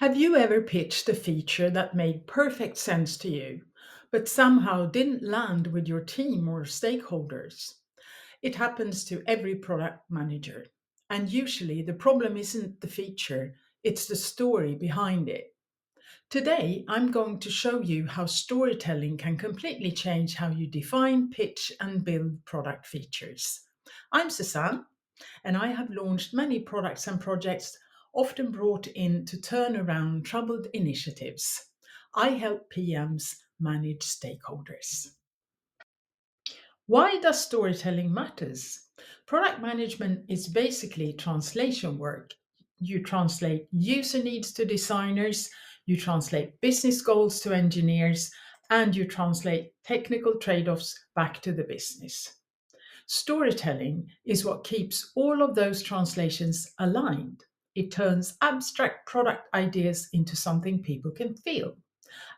Have you ever pitched a feature that made perfect sense to you, but somehow didn't land with your team or stakeholders? It happens to every product manager. And usually the problem isn't the feature, it's the story behind it. Today, I'm going to show you how storytelling can completely change how you define, pitch, and build product features. I'm Susanne, and I have launched many products and projects, often brought in to turn around troubled initiatives. I help PMs manage stakeholders. Why does storytelling matters? Product management is basically translation work. You translate user needs to designers, you translate business goals to engineers, and you translate technical trade-offs back to the business. Storytelling is what keeps all of those translations aligned. It turns abstract product ideas into something people can feel.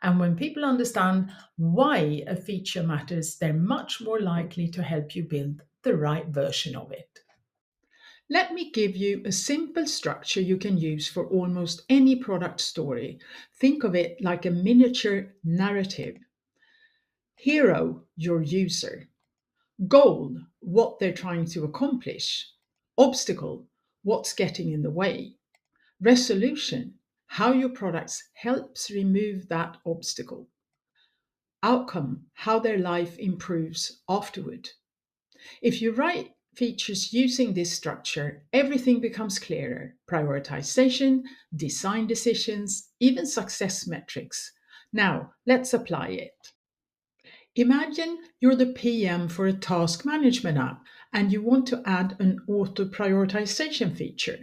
And when people understand why a feature matters, they're much more likely to help you build the right version of it. Let me give you a simple structure you can use for almost any product story. Think of it like a miniature narrative. Hero, your user. Goal, what they're trying to accomplish. Obstacle, what's getting in the way. Resolution, how your products helps remove that obstacle. Outcome, how their life improves afterward. If you write features using this structure, everything becomes clearer. Prioritization, design decisions, even success metrics. Now, let's apply it. Imagine you're the PM for a task management app and you want to add an auto prioritization feature.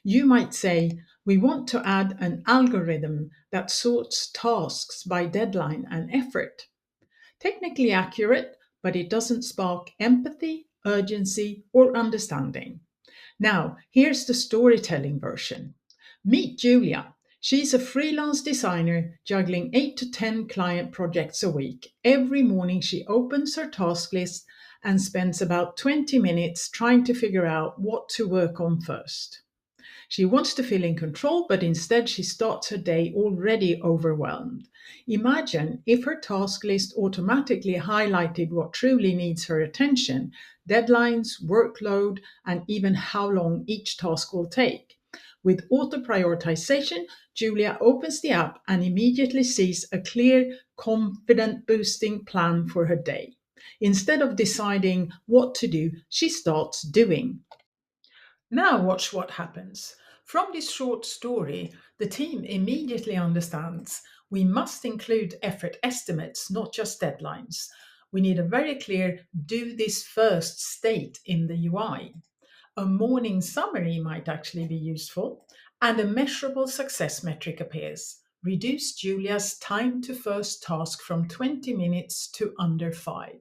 You might say, we want to add an algorithm that sorts tasks by deadline and effort. Technically accurate, but it doesn't spark empathy, urgency, or understanding. Now, here's the storytelling version. Meet Julia. She's a freelance designer juggling 8 to 10 client projects a week. Every morning, she opens her task list and spends about 20 minutes trying to figure out what to work on first. She wants to feel in control, but instead she starts her day already overwhelmed. Imagine if her task list automatically highlighted what truly needs her attention, deadlines, workload, and even how long each task will take. With auto prioritization, Julia opens the app and immediately sees a clear, confident boosting plan for her day. Instead of deciding what to do, she starts doing. Now, watch what happens. From this short story, the team immediately understands we must include effort estimates, not just deadlines. We need a very clear do this first state in the UI. A morning summary might actually be useful, and a measurable success metric appears. Reduce Julia's time to first task from 20 minutes to under 5.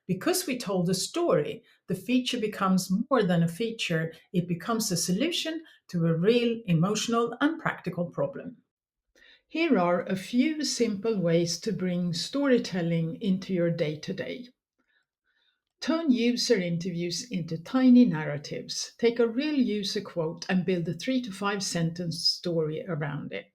Because we told a story, the feature becomes more than a feature, it becomes a solution to a real emotional and practical problem. Here are a few simple ways to bring storytelling into your day to day. Turn user interviews into tiny narratives. Take a real user quote and build a 3 to 5 sentence story around it.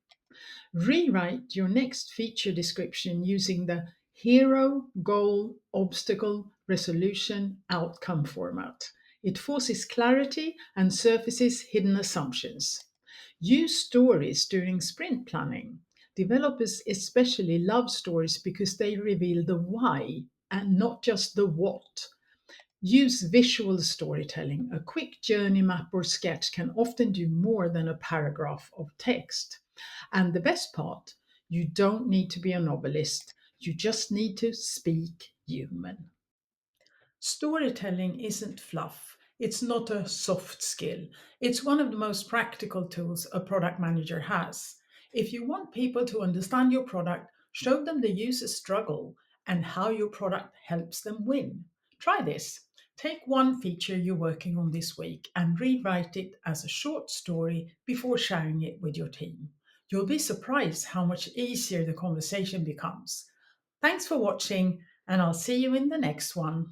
Rewrite your next feature description using the hero, goal, obstacle, resolution, outcome format. It forces clarity and surfaces hidden assumptions. Use stories during sprint planning. Developers especially love stories because they reveal the why and not just the what. Use visual storytelling. A quick journey map or sketch can often do more than a paragraph of text. And the best part, you don't need to be a novelist, you just need to speak human. Storytelling isn't fluff. It's not a soft skill. It's one of the most practical tools a product manager has. If you want people to understand your product, show them the user struggle and how your product helps them win. Try this. Take one feature you're working on this week and rewrite it as a short story before sharing it with your team. You'll be surprised how much easier the conversation becomes. Thanks for watching, and I'll see you in the next one.